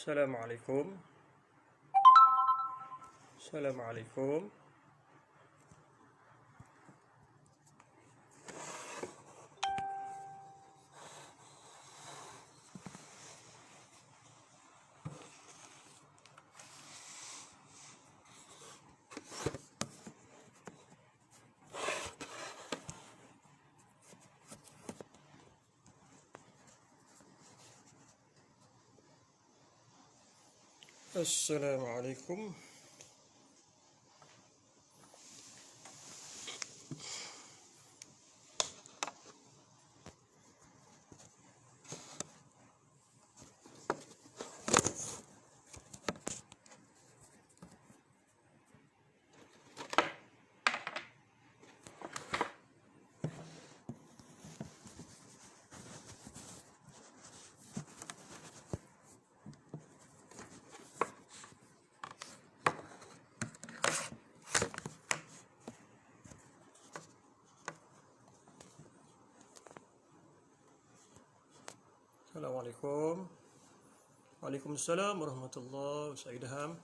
Assalamualaikum. Assalamualaikum. Assalamualaikum. Assalamualaikum. Waalaikumsalam warahmatullahi. Saya Idham.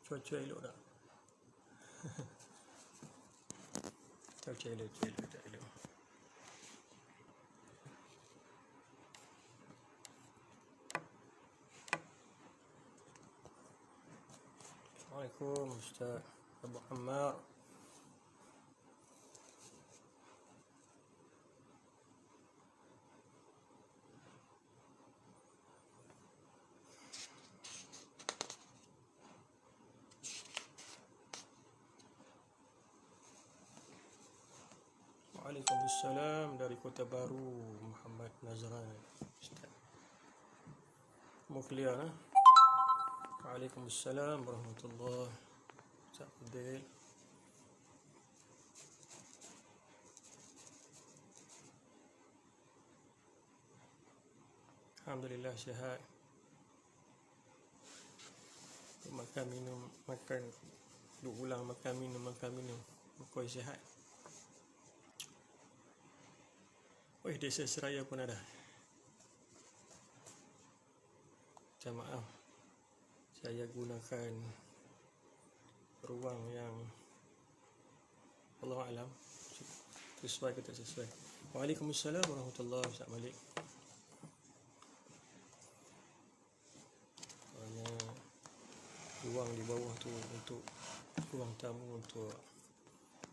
Cuaca elok tak? Cuaca elok. Assalamualaikum Ustaz Abu Ammar. Waalaikumsalam dari Kota Baru, Muhammad Nazran. Ustaz Muflian. Waalaikumsalam warahmatullahi. Ustaz Abdul. Alhamdulillah sihat. Makan minum, makan duk ulang makan minum. Kau sihat. Desa Seraya pun ada. Minta maaf, saya gunakan ruang yang Allah alam sesuai ke tak sesuai. Waalaikumsalam warahmatullahi. Ustaz Malik. Hanya ruang di bawah tu untuk ruang tamu untuk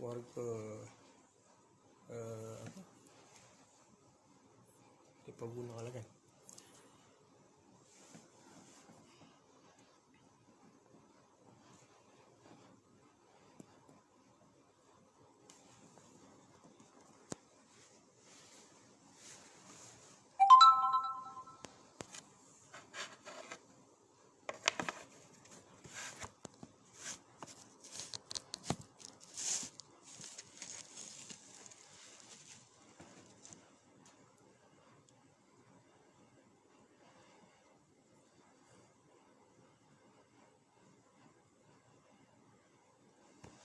warga di Gunung lah kan.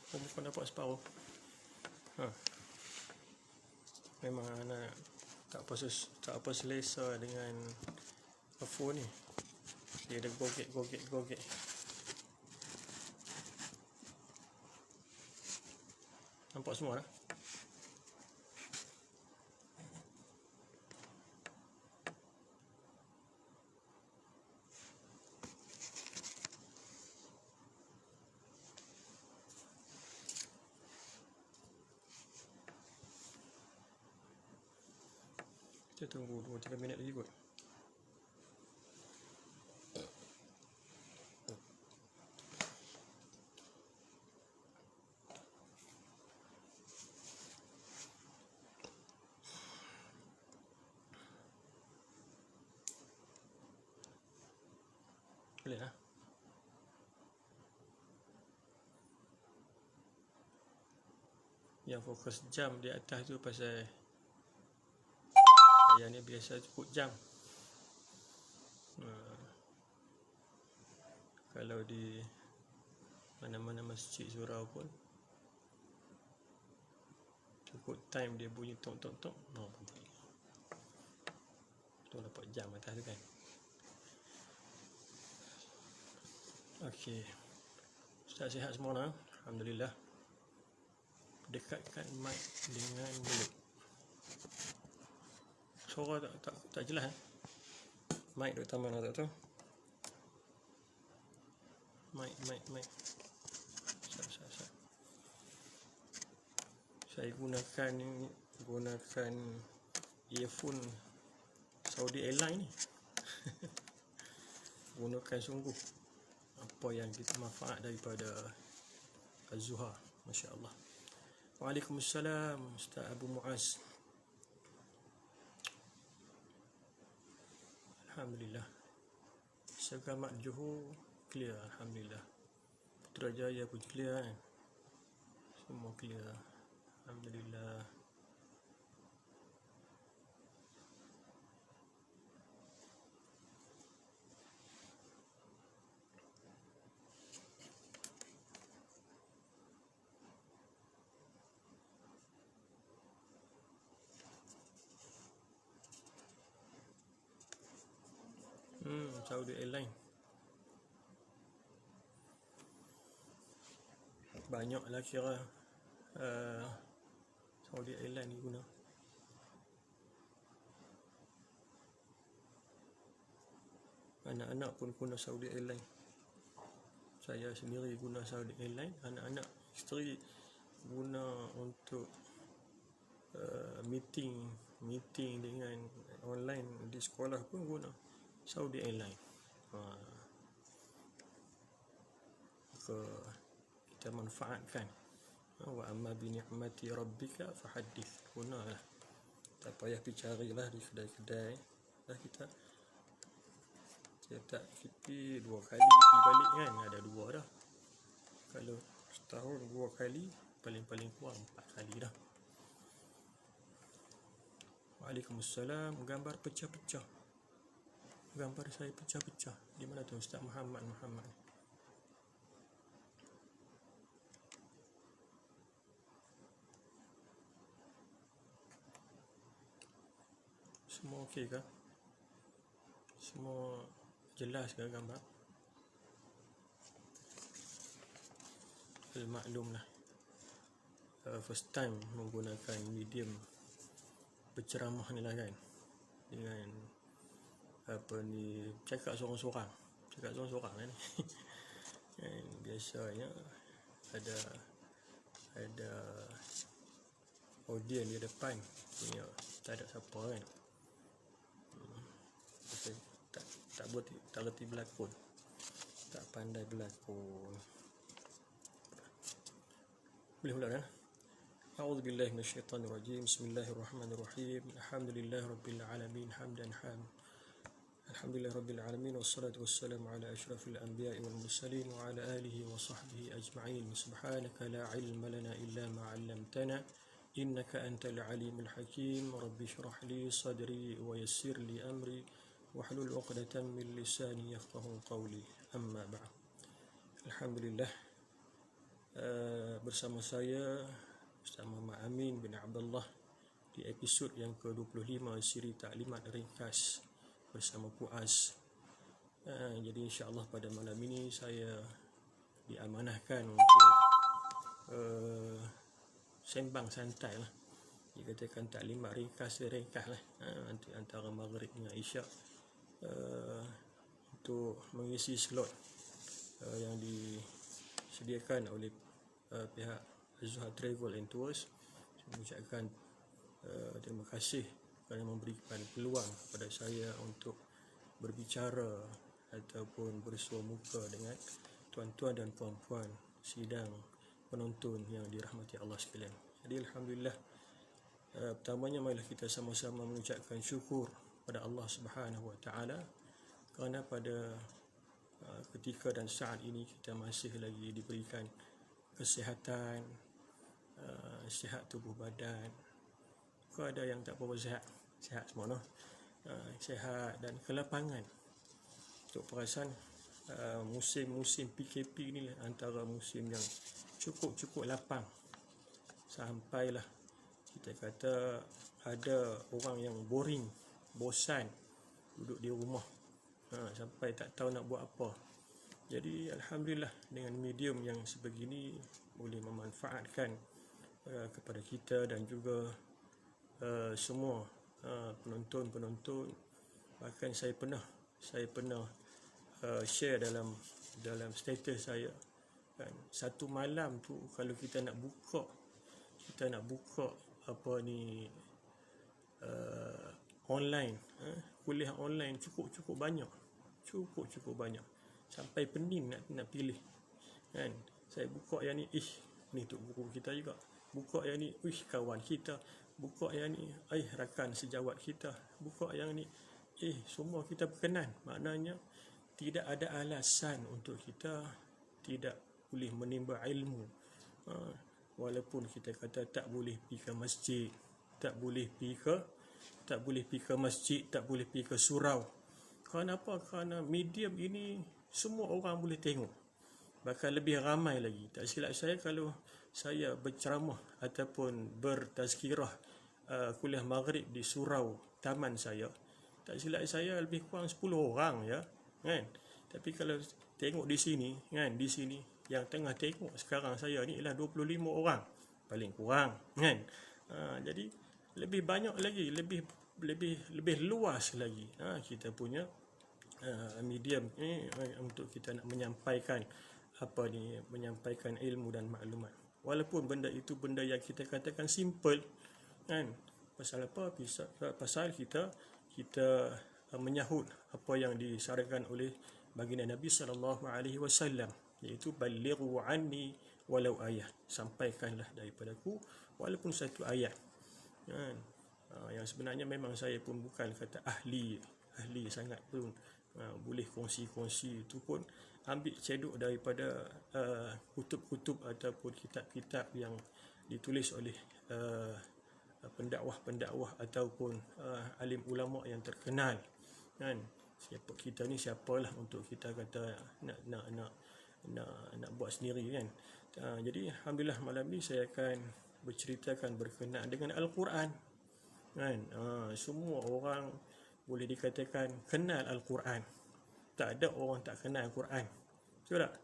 Kau dapat separuh. Memang anak tak apa selesa dengan phone ni. Dia ada gogek. Nampak semua dah. Kita tunggu 2-3 minit lagi kot. Boleh lah. Yang fokus jam di atas tu pasal saya ni biasa cukup jam. Kalau di mana-mana masjid surau pun cukup time dia bunyi tok tok tok, tu dapat jam atas tu kan. Okey, Ustaz sihat semua lah. Alhamdulillah. Dekatkan mic dengan mulut. Suara tak jelas mic terutama nak tak tahu. Mic. Saya gunakan earphone Saudi Airline ni. Gunakan sungguh apa yang kita manfaat daripada Az-Zuha, masya-Allah. Waalaikumsalam Ustaz Abu Muaz. Alhamdulillah. Segamat Johor clear, alhamdulillah. Putrajaya pun clear kan. Semua clear. Alhamdulillah. Saudi Airline. Banyaklah kira Saudi Airline ni guna. Anak-anak pun guna Saudi Airline. Saya sendiri guna Saudi Airline. Anak-anak isteri guna untuk meeting dengan online di sekolah pun guna Saudi Airline. Kita manfaatkan. Wa amma bi ni'mati rabbika fahaddits. Gunalah. Tak payah pergi carilah di kedai-kedai. Dah kita cetak kipi 2 kali pergi balik kan, ada 2 dah. Kalau setahun 2 kali, paling-paling kurang 4 kali dah. Waalaikumsalam. Gambar pecah-pecah. Gambar saya pecah-pecah. Di mana tu Ustaz Muhammad? Semua okey ke? Semua jelas ke gambar? Maklum lah. First time menggunakan medium berceramah ni lah kan. Dengan cakap seorang-seorang lah ni. Biasanya ada audiens di depan, tak ada siapa kan. Tak reti berlakon, tak pandai berlakon. Boleh mula kan? A'udzu billahi minasyaitonir rajim. Bismillahirrahmanirrahim. Alhamdulillahirabbil alamin hamdan ham. Alhamdulillahirabbil alamin wassalatu wassalamu ala asyrafil anbiya'i wal mursalin wa ala alihi wa sahbihi ajma'in. Subhanaka la ilma lana illa ma 'allamtana innaka antal alimul hakim. Rabbi shrah li sadri wa yassir li amri wahlul 'uqdatam min lisani yafqahu qawli. Amma ba'd. Alhamdulillah, bersama saya Ustaz Muhammad Amin bin Abdullah di episod yang ke-25 siri taklimat ringkas bersama Puaz. Jadi insya-Allah pada malam ini saya diamanahkan untuk sembang santai lah. Dikatakan taklimat ringkas lah. Nanti antara maghrib dengan isyak, untuk mengisi slot yang disediakan oleh pihak Az-Zuha Travel and Tours. Saya mengucapkan terima kasih kerana memberikan peluang kepada saya untuk berbicara ataupun bersua muka dengan tuan-tuan dan puan-puan sidang penonton yang dirahmati Allah sekalian. Jadi alhamdulillah, pertamanya marilah kita sama-sama mengucapkan syukur pada Allah Subhanahu Wa Taala kerana pada ketika dan saat ini kita masih lagi diberikan kesihatan, sihat tubuh badan. Kau ada yang tak berapa sihat, sihat semua no. Sihat dan kelapangan. Untuk perasan musim-musim PKP ni antara musim yang cukup lapang. Sampailah kita kata ada orang yang boring, bosan duduk di rumah, sampai tak tahu nak buat apa. Jadi alhamdulillah dengan medium yang sebegini boleh memanfaatkan kepada kita dan juga semua penonton. Bahkan saya pernah share dalam status saya kan, satu malam tu kalau kita nak buka apa ni online, kuliah online cukup banyak sampai pening nak pilih kan. Saya buka yang ni, ni tu buku kita juga, buka yang ni, kawan kita, buka yang ni, rakan sejawat kita, buka yang ni, semua kita berkenan. Maknanya tidak ada alasan untuk kita tidak boleh menimba ilmu. Walaupun kita kata tak boleh pergi ke masjid, tak boleh pergi ke masjid, tak boleh pergi ke surau. Kenapa? Kerana medium ini semua orang boleh tengok. Bahkan lebih ramai lagi. Tak silap saya kalau saya berceramah ataupun bertazkirah kuliah maghrib di surau taman saya, tak silap saya lebih kurang 10 orang ya kan. Tapi kalau tengok di sini kan, di sini yang tengah tengok sekarang saya ni ialah 25 orang paling kurang kan. Jadi lebih banyak lagi, lebih luas lagi kita punya medium ni untuk kita nak menyampaikan menyampaikan ilmu dan maklumat. Walaupun benda itu benda yang kita katakan simple kan. Pasal apa? Pasal kita menyahut apa yang disarankan oleh baginda Nabi SAW, iaitu balighu anni walau ayat, sampaikanlah daripadaku walaupun satu ayat kan. Yang sebenarnya memang saya pun bukan kata ahli sangat pun, boleh kongsi itu pun ambil cedok daripada kutub-kutub ataupun kitab-kitab yang ditulis oleh pendakwah ataupun alim ulama yang terkenal kan. Siapalah untuk kita kata nak buat sendiri kan. Jadi alhamdulillah malam ni saya akan berkenaan dengan Al-Quran kan. Semua orang boleh dikatakan kenal Al-Quran. Tak ada orang tak kenal Al-Quran. Betul tak?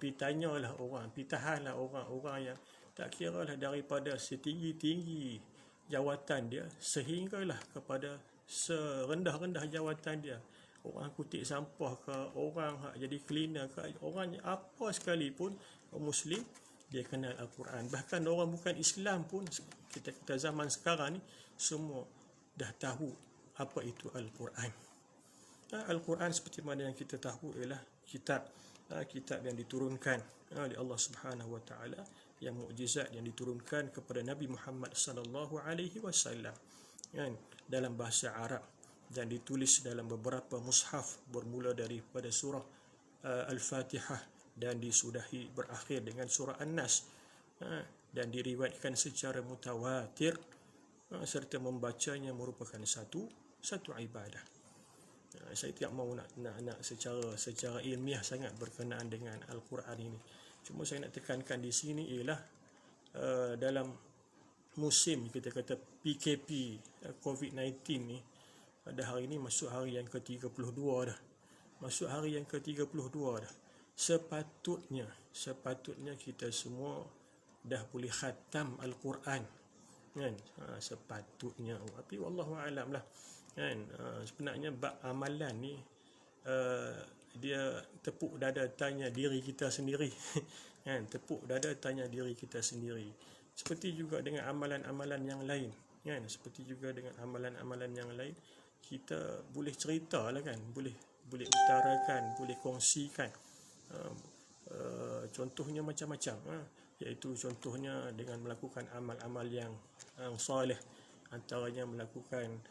Pergi tanyalah orang, pergi tahanlah orang yang tak kira lah daripada setinggi-tinggi jawatan dia sehinggalah kepada serendah-rendah jawatan dia. Orang kutip sampah ke, orang jadi cleaner ke, orang apa sekalipun Muslim, dia kenal Al-Quran. Bahkan orang bukan Islam pun, kita zaman sekarang ni semua dah tahu apa itu Al-Quran. Al-Quran seperti mana yang kita tahu ialah kitab yang diturunkan oleh Allah Subhanahu wa taala, yang mukjizat yang diturunkan kepada Nabi Muhammad sallallahu alaihi wasallam kan, dalam bahasa Arab, dan ditulis dalam beberapa mushaf bermula daripada surah Al-Fatihah dan disudahi berakhir dengan surah An-Nas, dan diriwayatkan secara mutawatir, serta membacanya merupakan satu ibadah. Saya tidak mahu nak secara ilmiah sangat berkenaan dengan Al-Quran ini. Cuma saya nak tekankan di sini ialah dalam musim kita kata PKP COVID-19 ni, pada hari ini masuk hari yang ke-32 dah. Sepatutnya kita semua dah boleh khatam Al-Quran kan. Sepatutnya, tapi wallahu alam lah kan. Sebenarnya bab amalan ni dia tepuk dada tanya diri kita sendiri kan, tepuk dada tanya diri kita sendiri. Seperti juga dengan amalan-amalan yang lain kan, kita boleh ceritalah kan, boleh utarakan, boleh kongsikan. Contohnya macam-macam, iaitu contohnya dengan melakukan amal-amal yang soleh, antaranya melakukan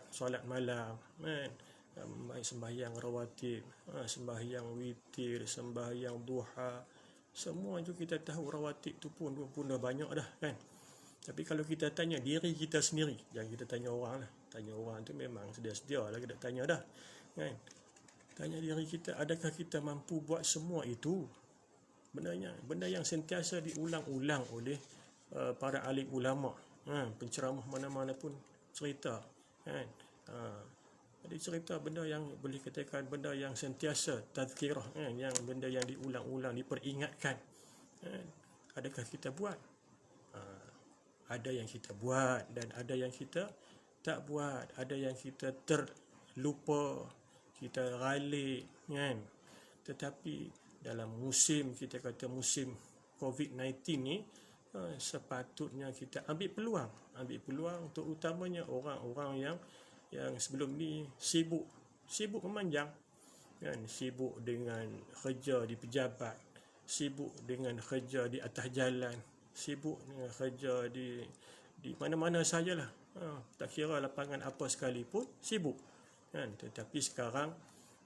solat malam kan, sembahyang rawatib, sembahyang witir, sembahyang duha, Semua itu kita tahu rawatib tu pun dah banyak dah kan. Tapi kalau kita tanya diri kita sendiri, jangan kita tanya orang lah. Tanya orang tu memang sedia-sedia lah kita tanya dah kan. Tanya diri kita, adakah kita mampu buat semua itu? Benda yang sentiasa diulang-ulang oleh para alim ulama, penceramah mana-mana pun cerita kan. Jadi cerita benda yang boleh katakan benda yang sentiasa tazkirah kan, yang benda yang diulang-ulang, diperingatkan kan. Adakah kita buat? Ada yang kita buat dan ada yang kita tak buat, ada yang kita terlupa, kita ralik kan. Tetapi dalam musim, kita kata musim COVID-19 ni, sepatutnya kita ambil peluang terutamanya orang-orang yang sebelum ni sibuk memanjang kan, sibuk dengan kerja di pejabat, sibuk dengan kerja di atas jalan, sibuk dengan kerja di mana-mana sajalah, tak kira lapangan apa sekalipun sibuk kan. Tetapi sekarang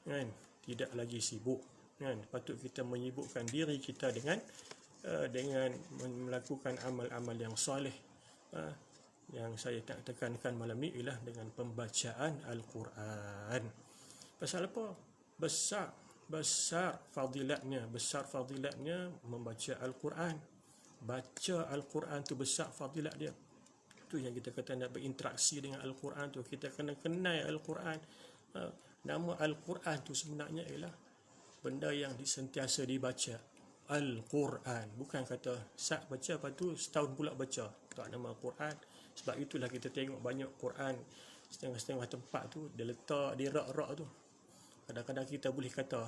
kan tidak lagi sibuk kan. Patut kita menyibukkan diri kita dengan melakukan amal-amal yang soleh. Yang saya nak tekankan malam ni ialah dengan pembacaan Al-Quran. Pasal apa? Besar fadilatnya membaca Al-Quran. Baca Al-Quran tu besar fadilat dia. Itu yang kita kata nak berinteraksi dengan Al-Quran tu, kita kena kenal Al-Quran. Nama Al-Quran tu sebenarnya ialah benda yang sentiasa dibaca. Al-Quran, bukan kata sak baca lepas tu setahun pula baca, tak nama Al-Quran. Sebab itulah kita tengok banyak Quran setengah-setengah tempat tu dia letak di rak-rak tu. Kadang-kadang kita boleh kata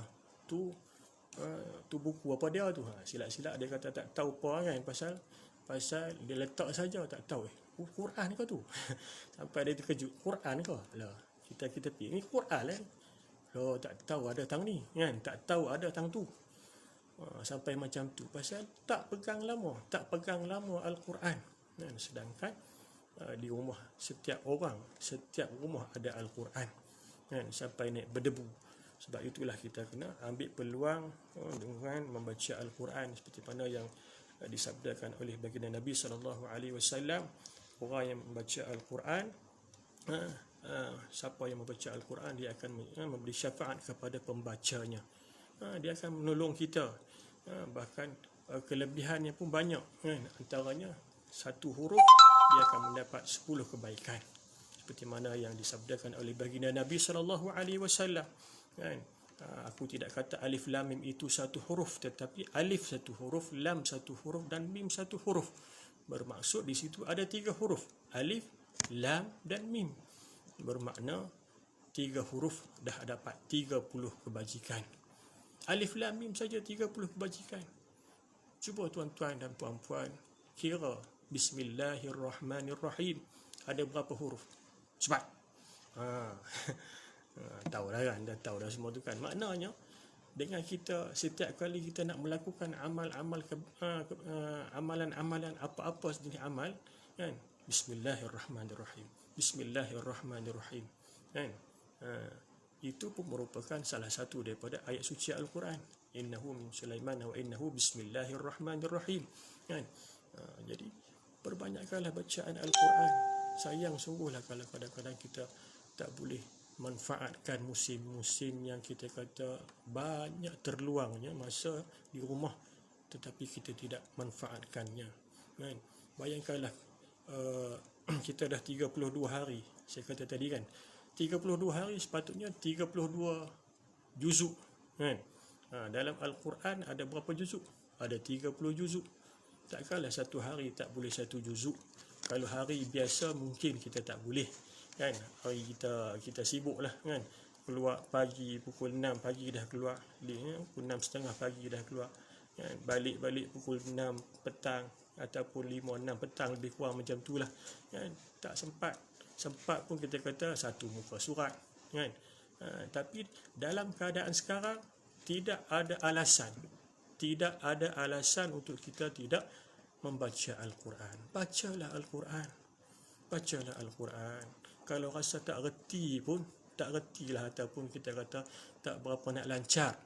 tu buku apa dia tu, silap-silap dia kata tak tahu apa kan, pasal dia letak saja, tak tahu Quran ke tu. Sampai dia terkejut, Quran ke lah, kita pergi ni Quran lah. Tak tahu ada tang ni kan, tak tahu ada tang tu. Sampai macam tu pasal tak pegang lama Al-Quran kan. Sedangkan di rumah setiap rumah ada Al-Quran kan, sampai naik berdebu. Sebab itulah kita kena ambil peluang dengan membaca Al-Quran seperti mana yang disabdakan oleh baginda Nabi SAW. Orang yang membaca Al-Quran, siapa yang membaca Al-Quran, dia akan memberi syafaat kepada pembacanya. Dia akan menolong kita. Bahkan kelebihannya pun banyak kan. Antaranya satu huruf dia akan mendapat 10 kebaikan. Seperti mana yang disabdakan oleh baginda Nabi SAW kan. Aku tidak kata alif lam mim itu satu huruf, tetapi alif satu huruf, lam satu huruf dan mim satu huruf. Bermaksud di situ ada 3 huruf, alif, lam dan mim. Bermakna 3 huruf dah dapat 30 kebajikan. Alif lam mim saja 30 kebajikan. Cuba tuan-tuan dan puan-puan kira Bismillahirrahmanirrahim ada berapa huruf? Cepat. Tahu dah kan, dah tahu dah semua tu kan. Maknanya dengan kita setiap kali kita nak melakukan amalan-amalan apa-apa jenis amal kan, Bismillahirrahmanirrahim, Bismillahirrahmanirrahim kan. Itu pun merupakan salah satu daripada ayat suci Al-Quran. Innahu min Sulaiman wa innahu Bismillahirrahmanirrahim kan. Jadi perbanyakkanlah bacaan Al-Quran. Sayang sungguhlah kalau kadang-kadang kita tak boleh manfaatkan musim-musim yang kita kata banyak terluangnya masa di rumah, tetapi kita tidak manfaatkannya kan. Bayangkanlah kita dah 32 hari, saya kata tadi kan, 32 hari sepatutnya 32 juzuk kan. Dalam Al-Quran ada berapa juzuk? Ada 30 juzuk. Takkanlah satu hari tak boleh satu juzuk. Kalau hari biasa mungkin kita tak boleh kan. Hari kita sibuk lah kan. Keluar pagi pukul 6 pagi dah keluar, pukul 6.30 pagi dah keluar kan. Balik pukul 6 petang ataupun 5-6 petang, lebih kurang macam tu lah kan. Tak sempat pun kita kata satu muka surat kan. Tapi dalam keadaan sekarang tidak ada alasan untuk kita tidak membaca Al-Quran. Bacalah Al-Quran. Kalau rasa tak retilah ataupun kita kata tak berapa nak lancar,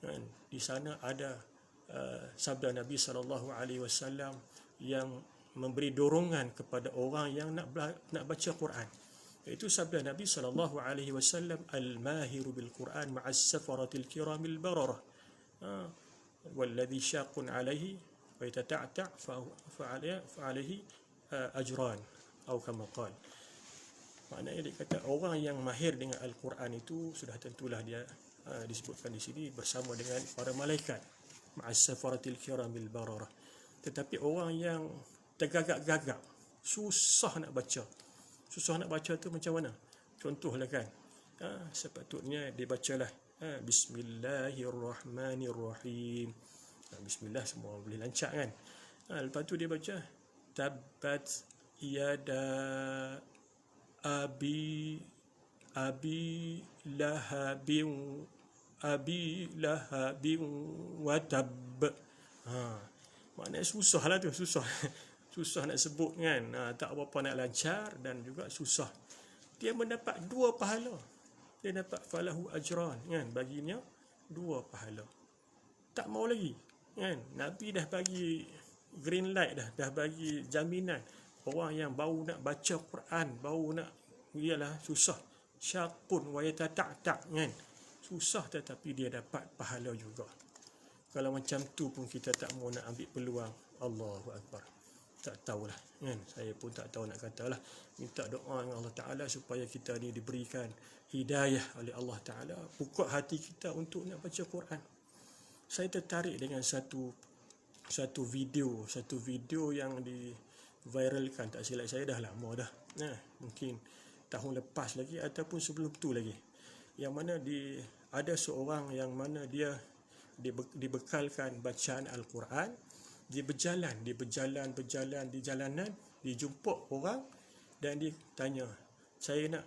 kan? Di sana ada sabda Nabi SAW yang memberi dorongan kepada orang yang nak baca Quran. Itu sabda Nabi SAW, al-mahiru bil Quran ma'as safaratil kiramil bararah, walladhi syaqun alaihi wa yatata'ta' fa'alaihi ajran, atau kama qala. Maknanya dia kata orang yang mahir dengan Al-Quran itu sudah tentulah dia disebutkan di sini bersama dengan para malaikat, ma'as safaratil kiramil bararah. Tetapi orang yang tergagap-gagap, susah nak baca tu macam mana? Contohlah kan, sepatutnya dibacalah Bismillahirrahmanirrahim. Bismillah semua boleh lancak kan. Lepas tu dia baca tabbat yada abi lahabin wa tab. Maknanya susah lah tu, susah nak sebut kan, tak apa-apa nak lancar, dan juga susah. Dia mendapat 2 pahala. Dia dapat falahu ajran kan, baginya 2 pahala. Tak mau lagi kan, Nabi dah bagi green light, dah bagi jaminan. Orang yang baru nak baca Quran, baru nak, ialah susah, syaqun wa yatata'ta' kan, susah tetapi dia dapat pahala juga. Kalau macam tu pun kita tak mau nak ambil peluang, Allahu Akbar. Tak tahulah kan, saya pun tak tahu nak katalah. Minta doa dengan Allah Ta'ala supaya kita ni diberikan hidayah oleh Allah Ta'ala, buka hati kita untuk nak baca Quran. Saya tertarik dengan satu video yang diviralkan, tak silap saya dah lama dah, mungkin tahun lepas lagi ataupun sebelum tu lagi, yang mana ada seorang yang mana dia dibekalkan bacaan Al-Quran. Dia berjalan di jalanan, dia jumpa orang dan dia tanya, saya nak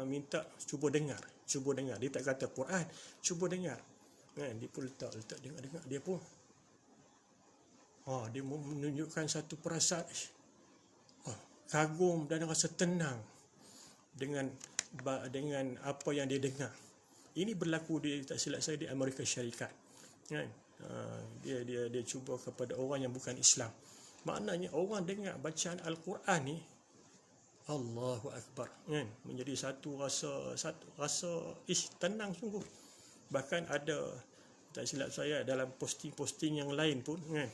minta cuba dengar. Dia tak kata Quran, cuba dengar kan. Dia pun letak dengar dia pun dia menunjukkan satu perasaan kagum dan rasa tenang dengan apa yang dia dengar. Ini berlaku tak silap saya di Amerika Syarikat kan. Dia cuba kepada orang yang bukan Islam. Maknanya orang dengar bacaan Al-Quran ni, Allahu Akbar kan, menjadi satu rasa tenang sungguh. Bahkan ada, tak silap saya, dalam posting yang lain pun kan,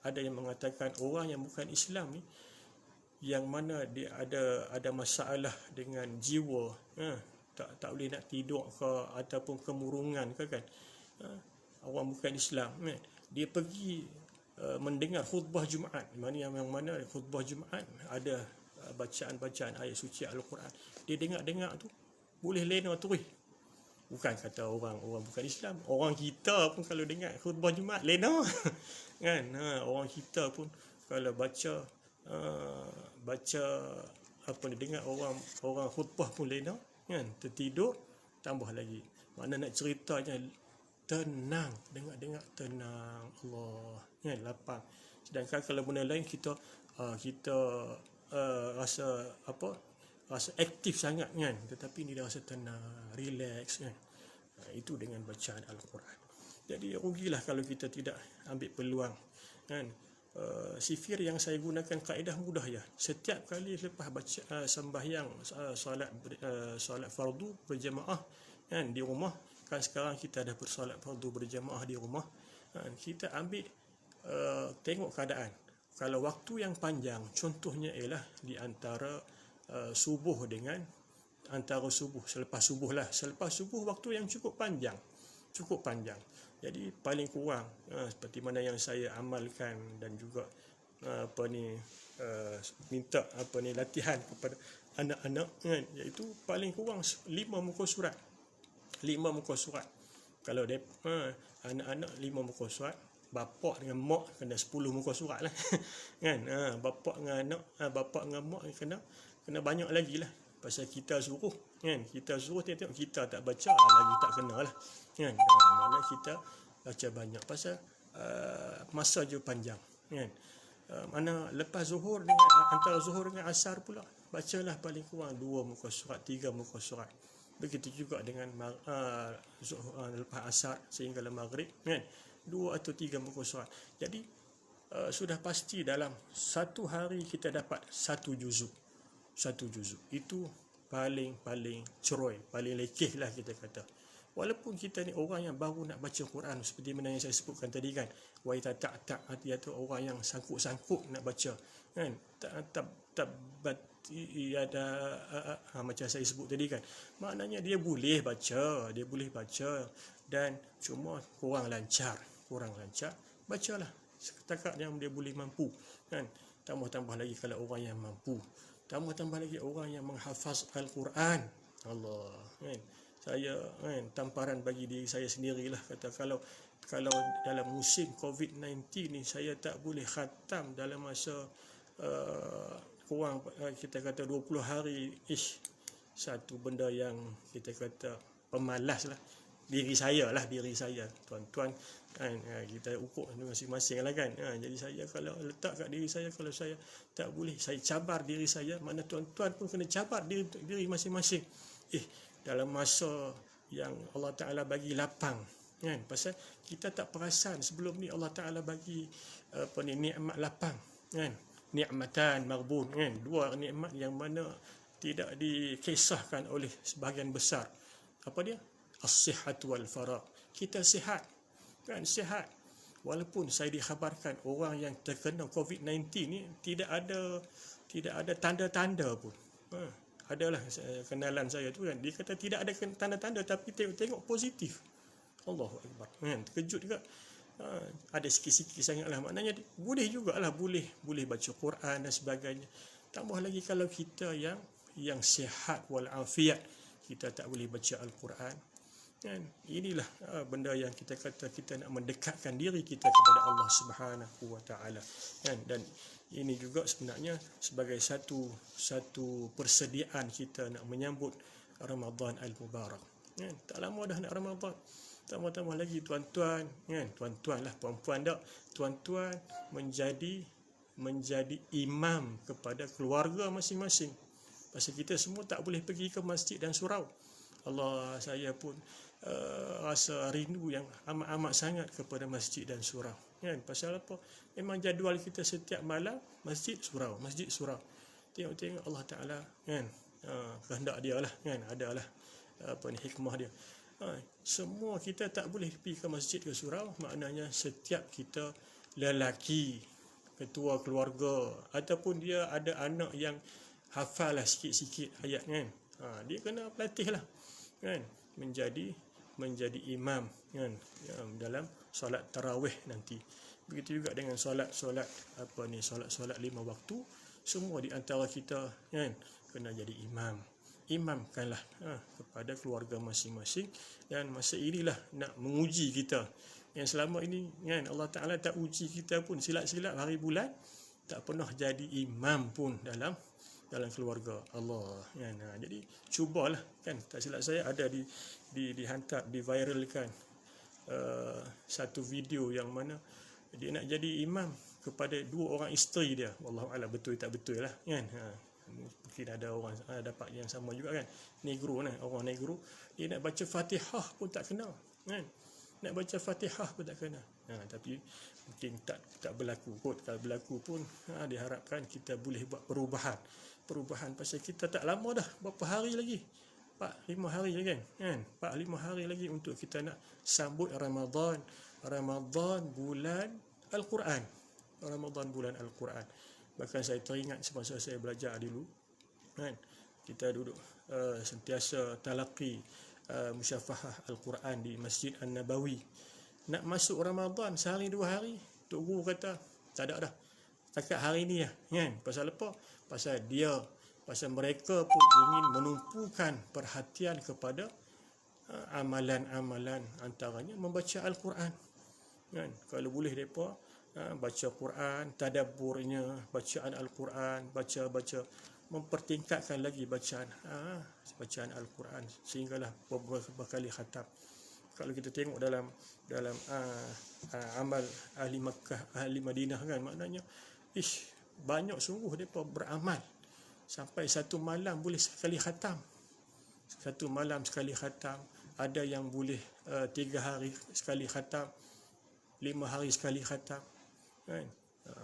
ada yang mengatakan orang yang bukan Islam ni, yang mana dia ada masalah dengan jiwa, tak boleh nak tidur ke ataupun kemurungan ke kan, orang bukan Islam kan, dia pergi mendengar khutbah Jumaat, yang mana khutbah Jumaat ada bacaan ayat suci Al-Quran. Dia dengar tu boleh lena terus. Bukan kata orang bukan Islam, orang kita pun kalau dengar khutbah Jumaat lena kan. Orang kita pun kalau baca dengar orang khutbah pun lena kan, tertidur, tambah lagi. Mana nak ceritanya tenang, dengar tenang, Allah kan, lapang. Sedangkan kalau benda lain kita rasa aktif sangat kan, tetapi ni dia rasa tenang, relax kan. Itu dengan bacaan Al-Quran. Jadi rugilah kalau kita tidak ambil peluang kan. Sifir yang saya gunakan kaedah mudah ya. Setiap kali lepas baca sembahyang solat fardu berjemaah kan di rumah, kan sekarang kita dah bersolat fardu berjemaah di rumah, kita ambil tengok keadaan. Kalau waktu yang panjang, contohnya ialah di antara subuh dengan selepas subuh waktu yang cukup panjang. Jadi paling kurang seperti mana yang saya amalkan dan juga minta latihan kepada anak-anak kan, iaitu paling kurang 5 muka surat. Kalau anak-anak 5 muka surat, bapa dengan mak kena 10 muka surat lah kan. Bapa dengan anak, bapa dengan mak kena banyak lagi lah. Pasal kita suruh kan, tengok kita tak baca lagi tak kena lah kan. Mana kita baca banyak pasal masa je panjang kan. Mana lepas zuhur antara zuhur dengan asar pula, bacalah paling kurang 2 muka surat, 3 muka surat Begitu juga dengan lepas asar sehingga maghrib, kan, 2 atau 3 muka surat. Jadi sudah pasti dalam satu hari kita dapat satu juzuk. Itu paling ceroi, paling lekeh lah kita kata. Walaupun kita ni orang yang baru nak baca Quran, seperti mana yang saya sebutkan tadi kan, wa tak hati itu orang yang sangkut nak baca, kan, tak ada macam saya sebut tadi kan, maknanya dia boleh baca dan cuma kurang lancar, bacalah setakat yang dia boleh mampu, kan. Tambah lagi kalau orang yang mampu, tambah lagi orang yang menghafaz Al-Quran, Allah, kan. Saya, kan, tamparan bagi diri saya sendirilah, kata kalau dalam musim COVID-19 ni saya tak boleh khatam dalam masa kurang kita kata 20 hari satu benda yang kita kata pemalas lah. Diri saya tuan-tuan, kan, kita ukur masing-masing lah kan. Jadi saya kalau letak kat diri saya, kalau saya tak boleh, saya cabar diri saya, mana tuan-tuan pun kena cabar diri masing-masing. Dalam masa yang Allah Ta'ala bagi lapang, kan, pasal kita tak perasan sebelum ni Allah Ta'ala bagi nikmat lapang, kan, nikmatan maghbun, kan, 2 nikmat yang mana tidak dikisahkan oleh sebahagian besar. Apa dia? As-sihat wal faragh. Kita sihat, kan, sihat. Walaupun saya dikhabarkan orang yang terkena COVID-19 ni tidak ada tanda-tanda pun. Adalah kenalan saya tu, kan, dia kata tidak ada tanda-tanda tapi tengok positif. Allahu Akbar, kan, terkejut juga. Ada sikit-sikit sangatlah, maknanya boleh jugalah, boleh baca Quran dan sebagainya. Tambah lagi kalau kita yang sihat wal afiat, kita tak boleh baca Al-Quran, kan. Inilah benda yang kita kata kita nak mendekatkan diri kita kepada Allah Subhanahu wa taala, kan. Dan ini juga sebenarnya sebagai satu persediaan kita nak menyambut Ramadan al-Mubarak, kan. Tak lama dah nak Ramadan. Tambah lagi tuan-tuan, kan, tuan-tuan lah, puan-puan tak, tuan-tuan menjadi imam kepada keluarga masing-masing. Pasal kita semua tak boleh pergi ke masjid dan surau. Allah, saya pun rasa rindu yang amat sangat kepada masjid dan surau, kan. Pasal apa? Memang jadual kita setiap malam masjid surau. Tengok Allah Ta'ala, kan, kehendak dia lah, kan, adalah hikmah dia. Semua kita tak boleh pergi ke masjid ke surau, maknanya setiap kita lelaki, ketua keluarga, ataupun dia ada anak yang hafal lah sikit-sikit ayat, kan, dia kena pelatih lah, kan, menjadi imam, kan, dalam solat tarawih nanti. Begitu juga dengan solat 5 waktu, semua di antara kita, kan, kena jadi imamkanlah kepada keluarga masing-masing. Dan masa inilah nak menguji kita, yang selama ini, kan, Allah Ta'ala tak uji kita pun, silap-silap hari bulan tak pernah jadi imam pun dalam keluarga Allah, kan. Jadi cubalah, kan, tak silap saya ada dihantar, diviralkan satu video yang mana dia nak jadi imam kepada 2 orang isteri dia. Wallahualam betul tak betul lah, kan. Mungkin ada orang dapat yang sama juga, kan, orang negro, dia nak baca Fatihah pun tak kena, kan, tapi mungkin tak berlaku kot. Kalau berlaku pun diharapkan kita boleh buat perubahan, pasal kita tak lama dah, berapa hari lagi, 4-5 hari lagi, kan, 4-5 hari lagi untuk kita nak sambut Ramadan bulan Al-Quran. Bahkan saya teringat semasa saya belajar dulu, kan, kita duduk sentiasa talaqi musyafahah Al-Quran di Masjid An-Nabawi. Nak masuk Ramadan sehari 2 hari, Tok Guru kata tak ada dah, setakat hari ni lah, kan. Pasal apa? Pasal mereka pun ingin menumpukan perhatian kepada amalan-amalan, antaranya membaca Al-Quran, kan. Kalau boleh mereka baca Quran, tadabburnya, bacaan Al-Quran, baca mempertingkatkan lagi bacaan Al-Quran sehinggalah beberapa kali khatam. Kalau kita tengok dalam amal ahli Makkah, ahli Madinah, kan, maknanya banyak sungguh mereka beramal sampai satu malam boleh sekali khatam. satu malam sekali khatam, ada yang boleh 3 hari sekali khatam, 5 hari sekali khatam, kan?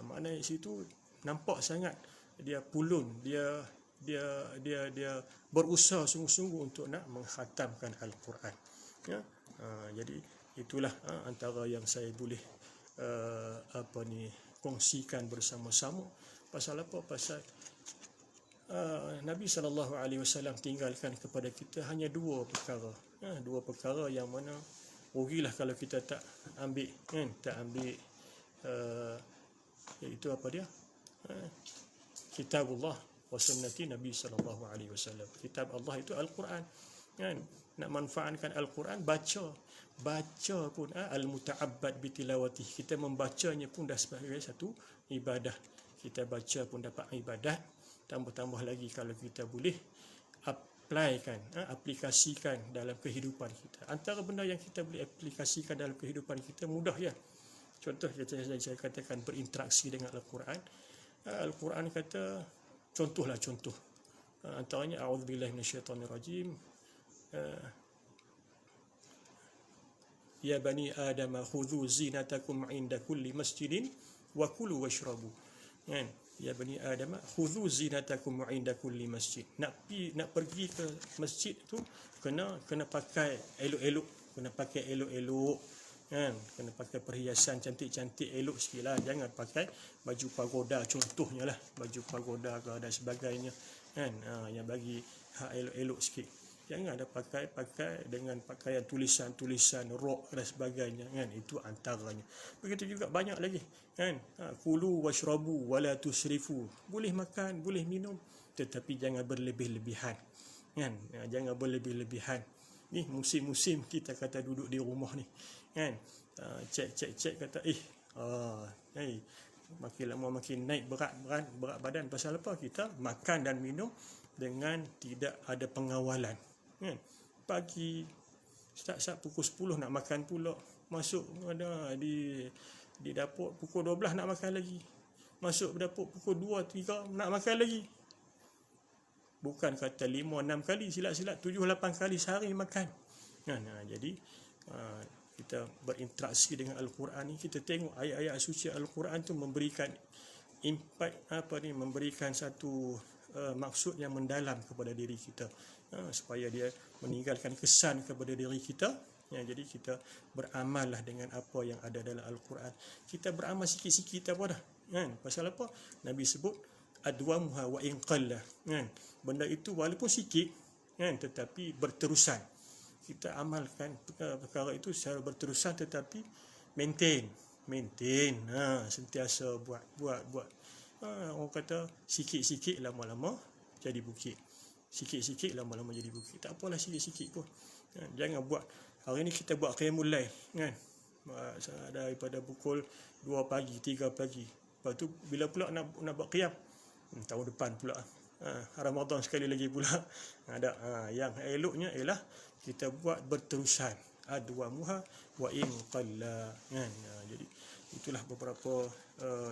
Maknanya situ nampak sangat dia pulun, dia berusaha sungguh-sungguh untuk nak mengkhatamkan Al-Quran, ya. Jadi itulah antara yang saya boleh kongsikan bersama-sama. Pasal apa? Pasal Nabi SAW tinggalkan kepada kita hanya 2 perkara. 2 perkara yang mana rugilah kalau kita tak ambil, kan? Tak ambil, iaitu apa dia? Kitabullah wa sunnati Nabi SAW. Kitab Allah itu Al-Quran, kan? Nak manfaatkan Al-Quran, baca pun al-muta'abbad bitilawati. Kita membacanya pun dah sebagai satu ibadah. Kita baca pun dapat ibadah. Tambah-tambah lagi kalau kita boleh aplikasikan dalam kehidupan kita. Antara benda yang kita boleh aplikasikan dalam kehidupan kita mudah, ya. Contoh saya katakan berinteraksi dengan Al-Quran. Al-Quran kata, contoh. Antaranya a'udzubillahi minasyaitonirrajim. Ya bani Adam khudhu zinatakum 'inda kulli masjidin wa kulu washrabu. Kan? Ya bani Adam khudhu zinatakum 'inda kulli masjid. Nak pergi ke masjid tu kena pakai elok-elok, kan? Kena pakai perhiasan cantik-cantik, elok sikitlah. Jangan pakai baju pagoda contohnya lah, baju pagoda dan sebagainya, kan? Yang bagi elok-elok sikit. Jangan ada pakai dengan pakaian tulisan-tulisan rok dan sebagainya, kan? Itu antaranya. Begitu juga banyak lagi, kan? Kulu washrabu wala tusrifu. Boleh makan, boleh minum, tetapi jangan berlebih-lebihan, kan? Jangan berlebih-lebihan. Ni musim-musim kita kata duduk di rumah ni, kan? Cek kata makin lama makin naik berat badan. Pasal apa? Kita makan dan minum dengan tidak ada pengawalan, kan? Pagi start pukul 10 nak makan pula, masuk ada di dapur pukul 12 nak makan lagi, masuk dapur pukul 2, 3 nak makan lagi. Bukan kata 5, 6 kali, silat-silat 7, 8 kali sehari makan, kan? Jadi kita berinteraksi dengan Al-Quran ni, kita tengok ayat-ayat suci Al-Quran tu memberikan impact, memberikan satu maksud yang mendalam kepada diri kita, supaya dia meninggalkan kesan kepada diri kita, ya. Jadi kita beramallah dengan apa yang ada dalam Al-Quran. Kita beramal sikit-sikit apa dah, kan? Pasal apa? Nabi sebut adwamuha wa in qalla, kan? Benda itu walaupun sikit, kan, tetapi berterusan. Kita amalkan perkara itu secara berterusan, tetapi maintain, sentiasa buat. Orang kata sikit-sikit lama-lama jadi bukit. Sikit-sikit lama-lama jadi bukit. Tak apalah sikit-sikit pun, kan? Jangan buat hari ni kita buat qiyamul lail, kan? Daripada pukul 2 pagi, 3 pagi. Lepas tu bila pula nak buat qiyam? Tahun depan pula. Ramadan sekali lagi pula. Yang eloknya ialah kita buat berterusan. Adwamuha wa in qalla, kan? Jadi itulah beberapa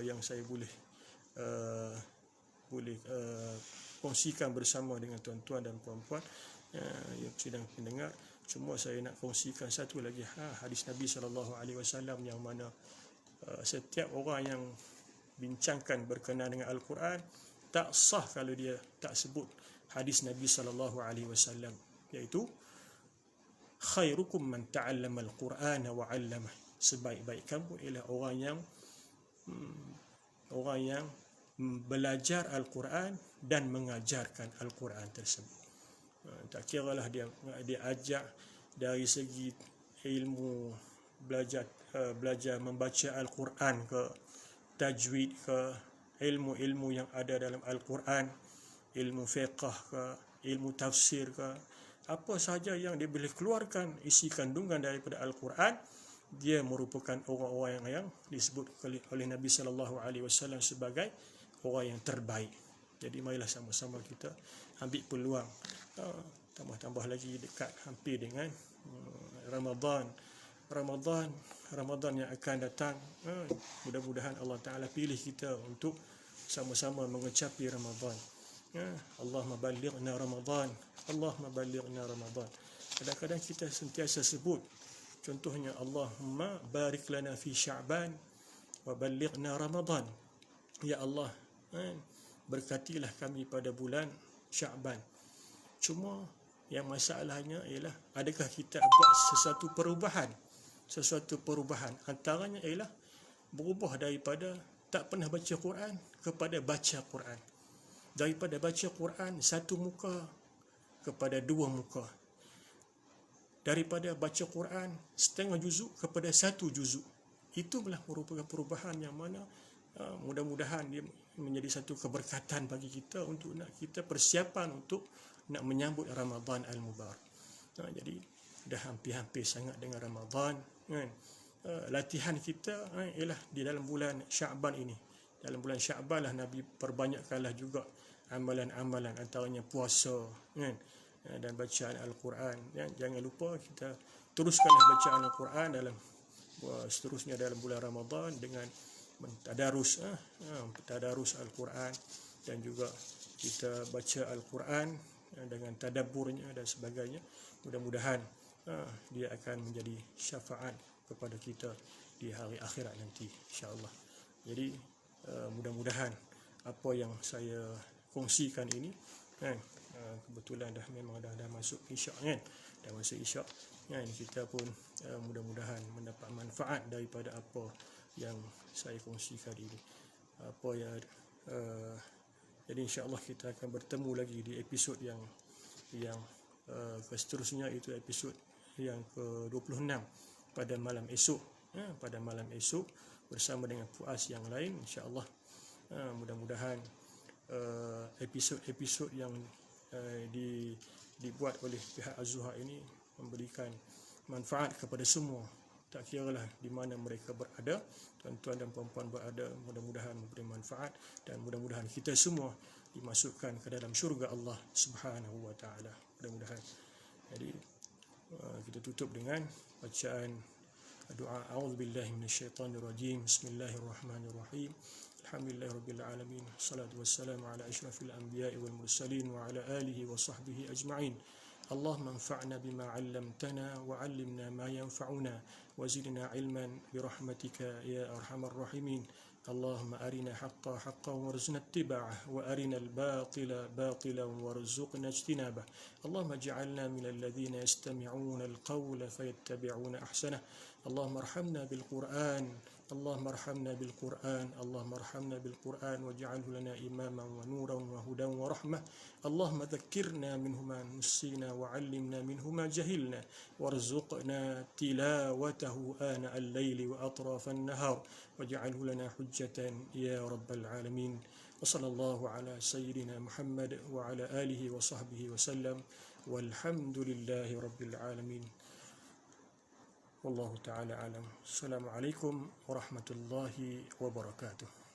yang saya boleh kongsikan bersama dengan tuan-tuan dan puan-puan yang sedang mendengar. Cuma saya nak kongsikan satu lagi hadis Nabi SAW yang mana setiap orang yang bincangkan berkenaan dengan Al-Quran tak sah kalau dia tak sebut hadis Nabi SAW, iaitu khairukum man ta'allama al-Quran wa 'allamah. Sebaik-baik kamu ialah orang yang belajar Al-Quran dan mengajarkan Al-Quran tersebut. Tak kiralah dia ajak dari segi ilmu, belajar membaca Al-Quran ke, tajwid ke, ilmu-ilmu yang ada dalam Al-Quran, ilmu fiqh ke, ilmu tafsir ke, apa sahaja yang dia boleh keluarkan isi kandungan daripada Al-Quran, dia merupakan orang-orang yang disebut oleh Nabi SAW sebagai orang yang terbaik. Jadi marilah sama-sama kita ambil peluang, tambah-tambah lagi dekat hampir dengan Ramadan yang akan datang. Mudah-mudahan Allah Ta'ala pilih kita untuk sama-sama mengecapi Ramadan. Allahumma ballighna Ramadan, Allahumma ballighna Ramadan. Kadang-kadang kita sentiasa sebut, contohnya Allahumma barik lana fi Sya'ban wa ballighna Ramadan. Ya Allah, berkatilah kami pada bulan Sya'ban. Cuma yang masalahnya ialah, adakah kita buat sesuatu perubahan? Antaranya ialah berubah daripada tak pernah baca Quran kepada baca Quran, daripada baca Quran satu muka kepada dua muka, daripada baca Quran setengah juzuk kepada satu juzuk. Itu merupakan perubahan yang mana mudah-mudahan dia menjadi satu keberkatan bagi kita untuk nak kita persiapan untuk nak menyambut Ramadan Al-Mubarak. Jadi dah hampir-hampir sangat dengan Ramadan, kan? Latihan kita ialah di dalam bulan Sya'ban ini. Dalam bulan Sya'ban lah Nabi perbanyakkanlah juga amalan-amalan, antaranya puasa, kan? Dan bacaan Al-Quran. Jangan lupa kita teruskanlah bacaan Al-Quran dalam seterusnya dalam bulan Ramadan dengan tadarus Al-Quran, dan juga kita baca Al-Quran dengan tadabburnya dan sebagainya. Mudah-mudahan dia akan menjadi syafaat kepada kita di hari akhirat nanti, insya-Allah. Jadi mudah-mudahan apa yang saya kongsikan ini, kan, kebetulan memang dah masuk isyak, kan, dah masuk isyak, kan, kita pun mudah-mudahan mendapat manfaat daripada apa yang saya kongsikan ini. Jadi insya-Allah kita akan bertemu lagi di episod yang seterusnya, itu episod yang ke-26 pada malam esok, bersama dengan puas yang lain, insya-Allah. Mudah-mudahan episod yang dibuat oleh pihak Az-Zuhad ini memberikan manfaat kepada semua, tak kiralah di mana mereka berada, tuan-tuan dan puan-puan berada. Mudah-mudahan memberi manfaat, dan mudah-mudahan kita semua dimasukkan ke dalam syurga Allah Subhanahu wa taala. Mudah-mudahan. Jadi kita tutup dengan bacaan doa, a'udzubillahi minasyaitonirrajim, bismillahirrahmanirrahim, alhamdulillahirabbil alamin, wassalatu wassalamu ala asyrafil anbiya'i wal mursalin wa ala alihi wa sahbihi ajma'in. اللهم انفعنا بما علمتنا وعلمنا ما ينفعنا وزدنا علما برحمتك يا أرحم الراحمين. اللهم أرنا حقا حقا وارزقنا اتباعه، وأرنا الباطل باطلا وارزقنا اجتنابه. اللهم اجعلنا من الذين يستمعون القول فيتبعون أحسنه. اللهم ارحمنا بالقرآن، اللهم ارحمنا بالقرآن، اللهم ارحمنا بالقرآن واجعله لنا إماما ونورا وهدى ورحمة. اللهم ذكرنا منه ما نسينا وعلمنا منه ما جهلنا، وارزقنا تلاوته آناء الليل وأطراف النهار، واجعله لنا حجة يا رب العالمين. وصلى الله على سيدنا محمد وعلى آله وصحبه وسلم، والحمد لله رب العالمين. والله تعالى أعلم. السلام عليكم ورحمة الله وبركاته.